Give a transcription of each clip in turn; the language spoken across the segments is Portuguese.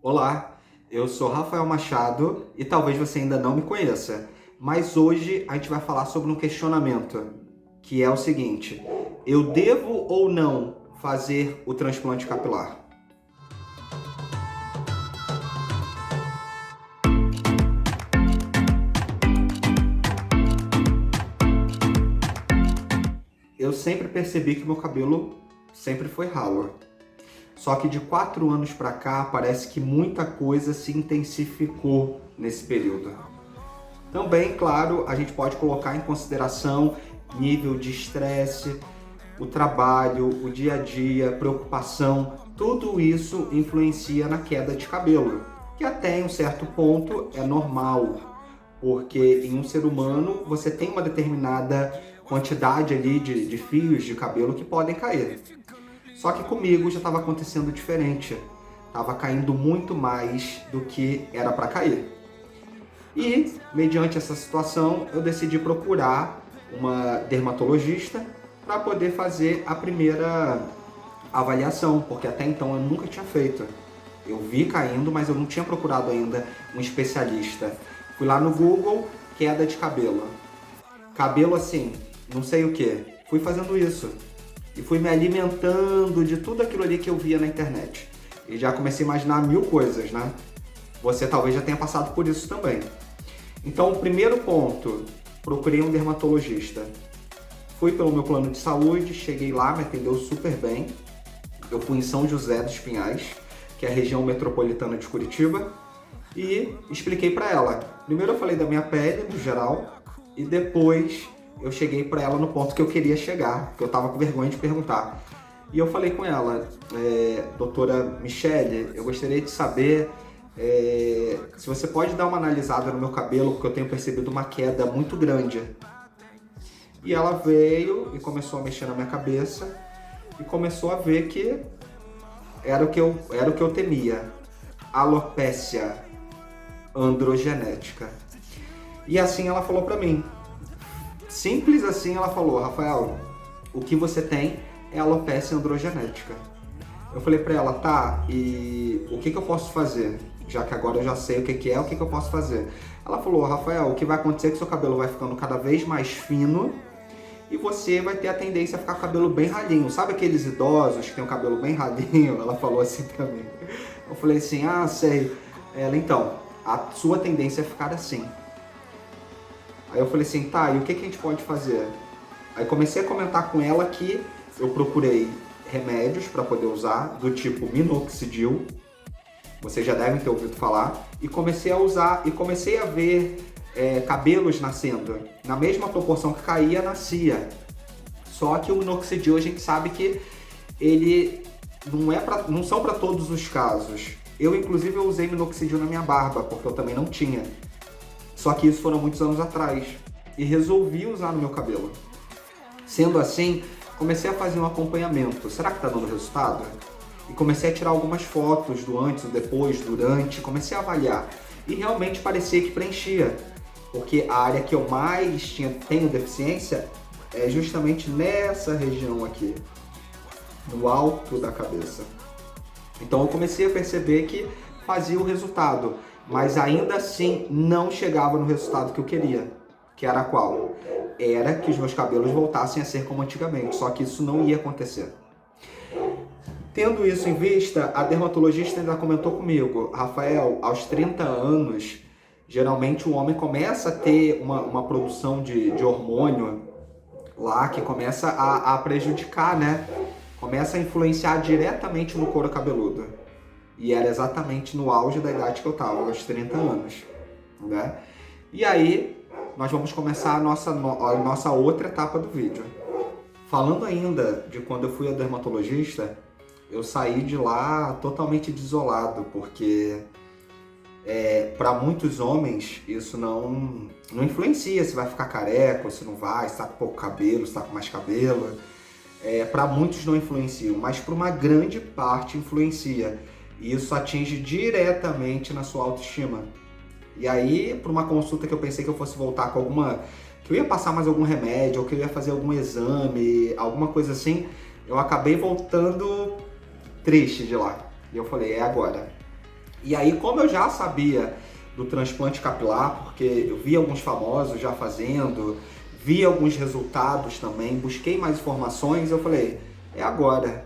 Olá, eu sou Rafael Machado e talvez você ainda não me conheça, mas hoje a gente vai falar sobre um questionamento, que é o seguinte: eu devo ou não fazer o transplante capilar? Eu sempre percebi que meu cabelo sempre foi ralo. Só que de 4 anos pra cá, parece que muita coisa se intensificou nesse período. Também, claro, a gente pode colocar em consideração nível de estresse, o trabalho, o dia a dia, preocupação, tudo isso influencia na queda de cabelo, que até em um certo ponto é normal, porque em um ser humano você tem uma determinada quantidade ali de fios de cabelo que podem cair. Só que comigo já estava acontecendo diferente, estava caindo muito mais do que era para cair. E, mediante essa situação, eu decidi procurar uma dermatologista para poder fazer a primeira avaliação, porque até então eu nunca tinha feito. Eu vi caindo, mas eu não tinha procurado ainda um especialista. Fui lá no Google, queda de cabelo. Cabelo assim, não sei o que. Fui fazendo isso. E fui me alimentando de tudo aquilo ali que eu via na internet. E já comecei a imaginar mil coisas, né? Você talvez já tenha passado por isso também. Então, o primeiro ponto, procurei um dermatologista. Fui pelo meu plano de saúde, cheguei lá, me atendeu super bem. Eu fui em São José dos Pinhais, que é a região metropolitana de Curitiba, e expliquei para ela. Primeiro eu falei da minha pele, no geral, e depois eu cheguei para ela no ponto que eu queria chegar, porque eu estava com vergonha de perguntar. E eu falei com ela, doutora Michele, eu gostaria de saber se você pode dar uma analisada no meu cabelo, porque eu tenho percebido uma queda muito grande. E ela veio e começou a mexer na minha cabeça e começou a ver que era o que eu temia. Alopécia androgenética. E assim ela falou pra mim. Simples assim ela falou: Rafael, o que você tem é alopécia androgenética. Eu falei pra ela: tá, e o que eu posso fazer? Já que agora eu já sei o que é, o que eu posso fazer? Ela falou: Rafael, o que vai acontecer é que seu cabelo vai ficando cada vez mais fino e você vai ter a tendência a ficar com o cabelo bem ralinho. Sabe aqueles idosos que tem o cabelo bem ralinho? Ela falou assim pra mim. Eu falei assim: ah, sei. Ela, então, a sua tendência é ficar assim. Aí eu falei assim: tá, e o que a gente pode fazer? Aí comecei a comentar com ela que eu procurei remédios para poder usar, do tipo minoxidil, vocês já devem ter ouvido falar, e comecei a usar, e comecei a ver cabelos nascendo. Na mesma proporção que caía, nascia. Só que o minoxidil a gente sabe que ele não são para todos os casos. Eu, inclusive, eu usei minoxidil na minha barba, porque eu também não tinha. Só que isso foram muitos anos atrás. E resolvi usar no meu cabelo. Sendo assim, comecei a fazer um acompanhamento. Será que está dando resultado? E comecei a tirar algumas fotos do antes, do depois, durante. Comecei a avaliar. E realmente parecia que preenchia. Porque a área que eu mais tenho deficiência é justamente nessa região aqui. No alto da cabeça. Então eu comecei a perceber que fazia o resultado. Mas ainda assim não chegava no resultado que eu queria. Que era qual? Era que os meus cabelos voltassem a ser como antigamente. Só que isso não ia acontecer. Tendo isso em vista, a dermatologista ainda comentou comigo: Rafael, aos 30 anos, geralmente o homem começa a ter uma produção de hormônio lá que começa a prejudicar, né? Começa a influenciar diretamente no couro cabeludo. E era exatamente no auge da idade que eu estava, aos 30 anos, né? E aí, nós vamos começar a nossa outra etapa do vídeo. Falando ainda de quando eu fui ao dermatologista, eu saí de lá totalmente desolado, porque para muitos homens isso não influencia se vai ficar careca ou se não vai, se tá com pouco cabelo, se tá com mais cabelo. Para muitos não influenciam, mas para uma grande parte influencia. E isso atinge diretamente na sua autoestima. E aí, para uma consulta que eu pensei que eu fosse voltar com que eu ia passar mais algum remédio, ou que eu ia fazer algum exame, alguma coisa assim, eu acabei voltando triste de lá. E eu falei: é agora. E aí, como eu já sabia do transplante capilar, porque eu vi alguns famosos já fazendo, vi alguns resultados também, busquei mais informações, eu falei, é agora.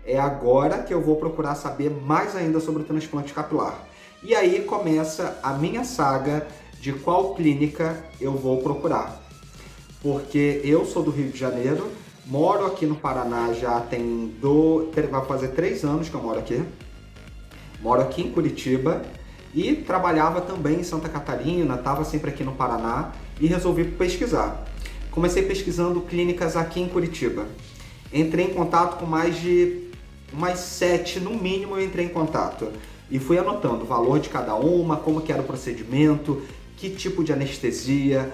É agora que eu vou procurar saber mais ainda sobre o transplante capilar. E aí começa a minha saga de qual clínica eu vou procurar. Porque eu sou do Rio de Janeiro, moro aqui no Paraná já vai fazer 3 anos que eu moro aqui. Moro aqui em Curitiba e trabalhava também em Santa Catarina, estava sempre aqui no Paraná e resolvi pesquisar. Comecei pesquisando clínicas aqui em Curitiba. Entrei em contato com umas 7, no mínimo eu entrei em contato. E fui anotando o valor de cada uma, como que era o procedimento, que tipo de anestesia,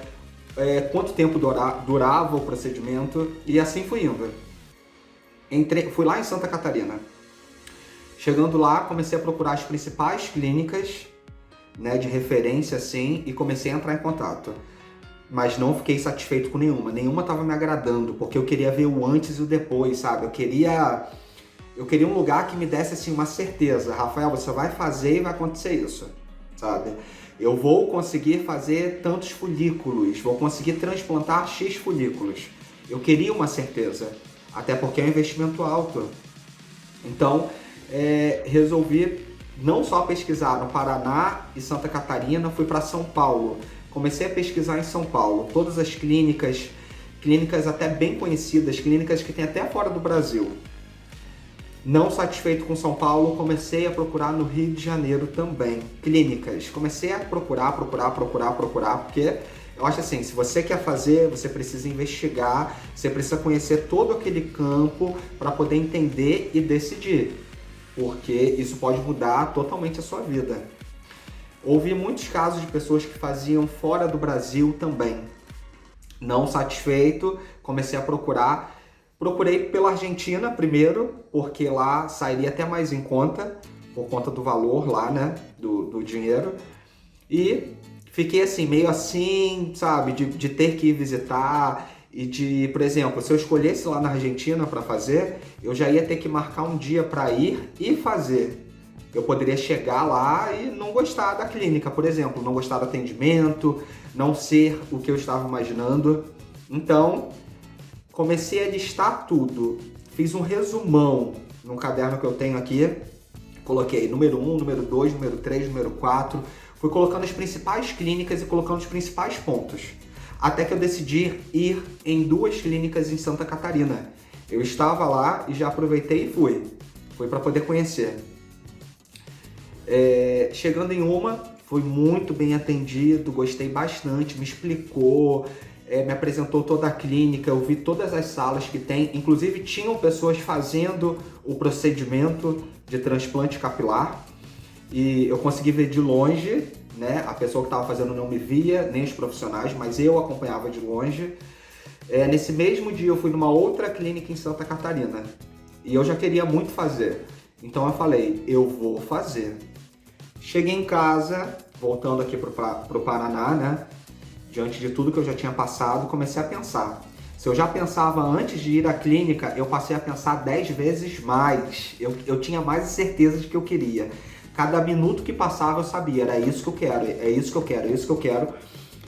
quanto tempo durava o procedimento, e assim fui indo. Fui lá em Santa Catarina. Chegando lá, comecei a procurar as principais clínicas, né, de referência assim, e comecei a entrar em contato. Mas não fiquei satisfeito com nenhuma estava me agradando, porque eu queria ver o antes e o depois, sabe? Eu queria um lugar que me desse assim uma certeza, Rafael, você vai fazer e vai acontecer isso, sabe? Eu vou conseguir fazer tantos folículos, vou conseguir transplantar X folículos. Eu queria uma certeza, até porque é um investimento alto. Então, resolvi não só pesquisar no Paraná e Santa Catarina, fui para São Paulo. Comecei a pesquisar em São Paulo, todas as clínicas até bem conhecidas, clínicas que tem até fora do Brasil. Não satisfeito com São Paulo, comecei a procurar no Rio de Janeiro também, clínicas. Comecei a procurar, porque eu acho assim, se você quer fazer, você precisa investigar, você precisa conhecer todo aquele campo para poder entender e decidir, porque isso pode mudar totalmente a sua vida. Ouvi muitos casos de pessoas que faziam fora do Brasil também. Não satisfeito, comecei a procurar. Procurei pela Argentina primeiro, porque lá sairia até mais em conta, por conta do valor lá, né, do dinheiro. E fiquei assim, meio assim, sabe, de ter que ir visitar e de, por exemplo, se eu escolhesse lá na Argentina para fazer, eu já ia ter que marcar um dia para ir e fazer. Eu poderia chegar lá e não gostar da clínica, por exemplo, não gostar do atendimento, não ser o que eu estava imaginando. Então, comecei a listar tudo, fiz um resumão num caderno que eu tenho aqui, coloquei número 1, número 2, número 3, número 4, fui colocando as principais clínicas e colocando os principais pontos, até que eu decidi ir em 2 clínicas em Santa Catarina. Eu estava lá e já aproveitei e fui para poder conhecer. Chegando em uma, fui muito bem atendido, gostei bastante, me explicou, me apresentou toda a clínica, eu vi todas as salas que tem, inclusive tinham pessoas fazendo o procedimento de transplante capilar e eu consegui ver de longe, né? A pessoa que estava fazendo não me via, nem os profissionais, mas eu acompanhava de longe. Nesse mesmo dia eu fui numa outra clínica em Santa Catarina e eu já queria muito fazer, então eu falei, eu vou fazer. Cheguei em casa, voltando aqui pro Paraná, né? Diante de tudo que eu já tinha passado, comecei a pensar. Se eu já pensava antes de ir à clínica, eu passei a pensar 10 vezes mais. Eu tinha mais certeza de que eu queria. Cada minuto que passava eu sabia, era isso que eu quero, é isso que eu quero, é isso que eu quero.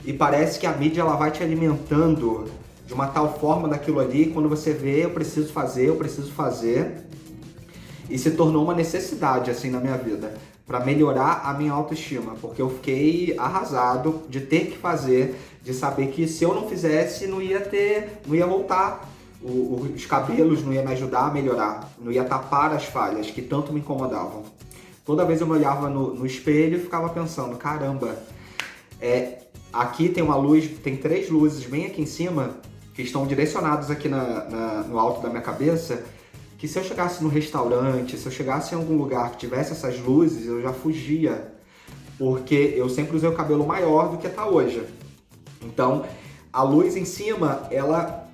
E parece que a mídia ela vai te alimentando de uma tal forma daquilo ali, quando você vê, eu preciso fazer. E se tornou uma necessidade assim na minha vida, para melhorar a minha autoestima, porque eu fiquei arrasado de ter que fazer, de saber que se eu não fizesse não ia voltar, os cabelos não ia me ajudar a melhorar, não ia tapar as falhas que tanto me incomodavam. Toda vez eu me olhava no espelho e ficava pensando, caramba, aqui tem uma luz, tem 3 luzes bem aqui em cima, que estão direcionadas aqui no alto da minha cabeça, que se eu chegasse no restaurante, se eu chegasse em algum lugar que tivesse essas luzes, eu já fugia, porque eu sempre usei o cabelo maior do que tá hoje. Então, a luz em cima, ela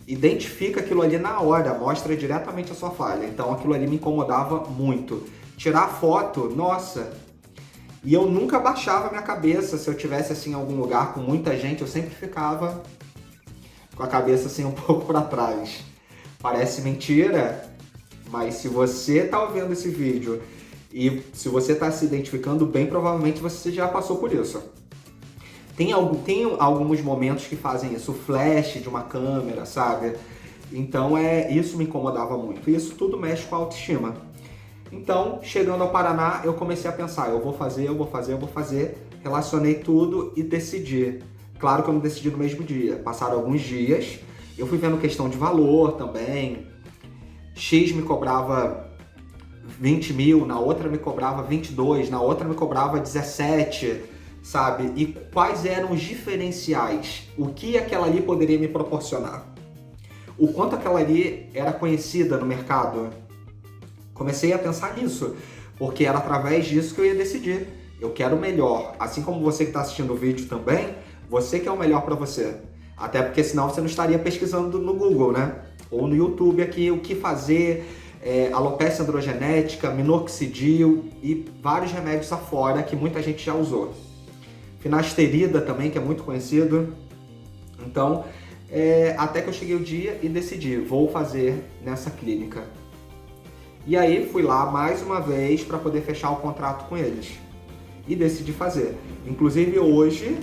identifica aquilo ali na hora, mostra diretamente a sua falha. Então, aquilo ali me incomodava muito. Tirar foto, nossa! E eu nunca baixava a minha cabeça, se eu tivesse assim em algum lugar com muita gente, eu sempre ficava com a cabeça assim um pouco para trás. Parece mentira, mas se você tá ouvindo esse vídeo E se você está se identificando, bem provavelmente você já passou por isso. Tem alguns momentos que fazem isso, o flash de uma câmera, sabe? Então isso me incomodava muito. Isso tudo mexe com a autoestima. Então, chegando ao Paraná, eu comecei a pensar, eu vou fazer. Relacionei tudo e decidi. Claro que eu não decidi no mesmo dia. Passaram alguns dias, eu fui vendo questão de valor também. X me cobrava 20 mil, na outra me cobrava 22, na outra me cobrava 17, sabe? E quais eram os diferenciais? O que aquela ali poderia me proporcionar? O quanto aquela ali era conhecida no mercado? Comecei a pensar nisso, porque era através disso que eu ia decidir. Eu quero o melhor. Assim como você que está assistindo o vídeo também, você quer o melhor para você. Até porque senão você não estaria pesquisando no Google, né? Ou no YouTube aqui, o que fazer, alopecia androgenética, minoxidil e vários remédios afora que muita gente já usou. Finasterida também, que é muito conhecido. Então, até que eu cheguei o dia e decidi, vou fazer nessa clínica. E aí fui lá mais uma vez para poder fechar o contrato com eles. E decidi fazer. Inclusive hoje,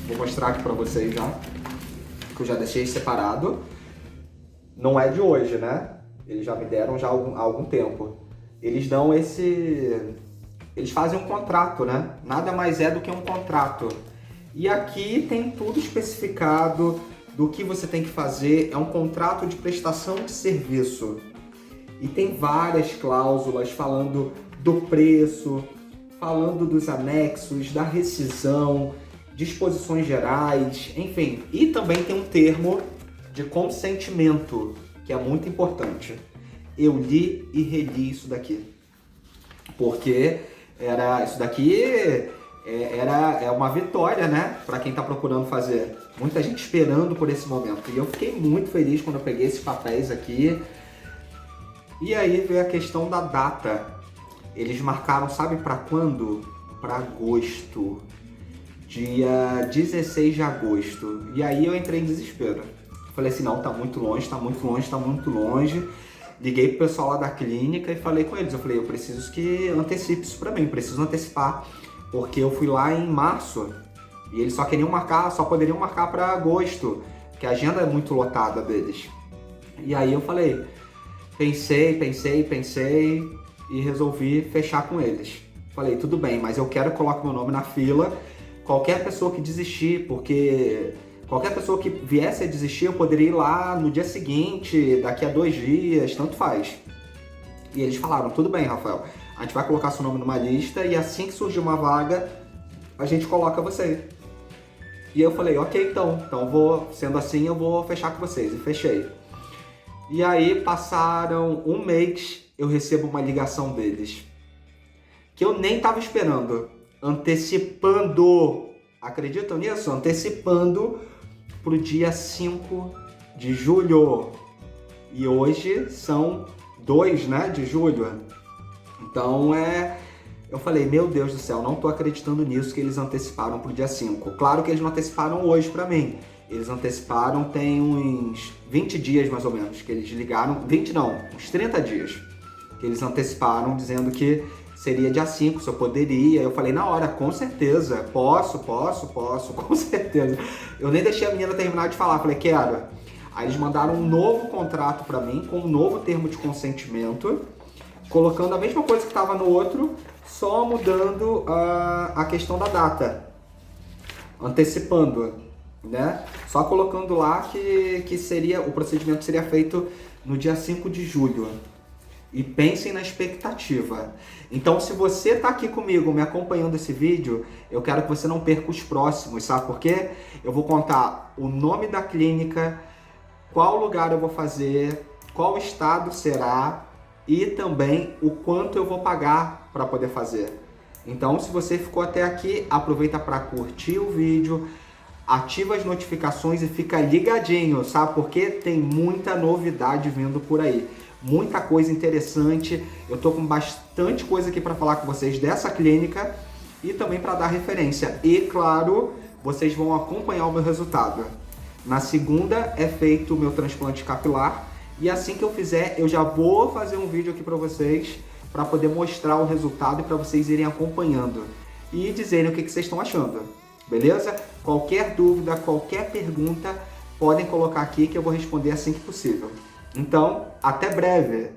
vou mostrar aqui para vocês já, que eu já deixei separado. Não é de hoje, né? Eles já me deram já há algum tempo. Eles dão eles fazem um contrato, né? Nada mais é do que um contrato. E aqui tem tudo especificado do que você tem que fazer. É um contrato de prestação de serviço. E tem várias cláusulas falando do preço, falando dos anexos, da rescisão, disposições gerais, enfim. E também tem um termo de consentimento, que é muito importante. Eu li e reli isso daqui. Porque isso daqui é uma vitória, né? Para quem está procurando fazer. Muita gente esperando por esse momento. E eu fiquei muito feliz quando eu peguei esses papéis aqui. E aí veio a questão da data. Eles marcaram, sabe para quando? Para agosto. Dia 16 de agosto. E aí eu entrei em desespero. Falei assim, não, tá muito longe. Liguei pro pessoal lá da clínica e falei com eles. Eu falei, eu preciso que antecipe isso pra mim, preciso antecipar. Porque eu fui lá em março e eles só poderiam marcar para agosto, que a agenda é muito lotada deles. E aí eu falei, pensei e resolvi fechar com eles. Falei, tudo bem, mas eu quero que coloque meu nome na fila. Qualquer pessoa que desistir, porque qualquer pessoa que viesse a desistir, eu poderia ir lá no dia seguinte, daqui a 2 dias, tanto faz. E eles falaram, tudo bem, Rafael, a gente vai colocar seu nome numa lista e assim que surgir uma vaga, a gente coloca você. E eu falei, ok, então sendo assim, eu vou fechar com vocês. E fechei. E aí, passaram um mês, eu recebo uma ligação deles, que eu nem estava esperando, antecipando, acreditam nisso? Antecipando pro dia 5 de julho. E hoje são 2, né, de julho. Então eu falei, meu Deus do céu, não tô acreditando nisso que eles anteciparam pro dia 5. Claro que eles não anteciparam hoje pra mim. Eles anteciparam tem uns 20 dias mais ou menos, que eles ligaram, 20 não, uns 30 dias, que eles anteciparam dizendo que seria dia 5, se eu poderia. Eu falei na hora, com certeza, posso, com certeza. Eu nem deixei a menina terminar de falar, falei, quero. Aí eles mandaram um novo contrato pra mim, com um novo termo de consentimento, colocando a mesma coisa que estava no outro, só mudando a questão da data, antecipando, né? Só colocando lá que o procedimento seria feito no dia 5 de julho. E pensem na expectativa. Então, se você está aqui comigo, me acompanhando esse vídeo, eu quero que você não perca os próximos, sabe por quê? Eu vou contar o nome da clínica, qual lugar eu vou fazer, qual estado será e também o quanto eu vou pagar para poder fazer. Então, se você ficou até aqui, aproveita para curtir o vídeo, ativa as notificações e fica ligadinho, sabe? Porque tem muita novidade vindo por aí. Muita coisa interessante. Eu tô com bastante coisa aqui para falar com vocês dessa clínica e também para dar referência. E claro, vocês vão acompanhar o meu resultado. Na segunda é feito o meu transplante capilar e assim que eu fizer, eu já vou fazer um vídeo aqui para vocês para poder mostrar o resultado e para vocês irem acompanhando e dizerem o que vocês estão achando, beleza? Qualquer dúvida, qualquer pergunta, podem colocar aqui que eu vou responder assim que possível. Então, até breve!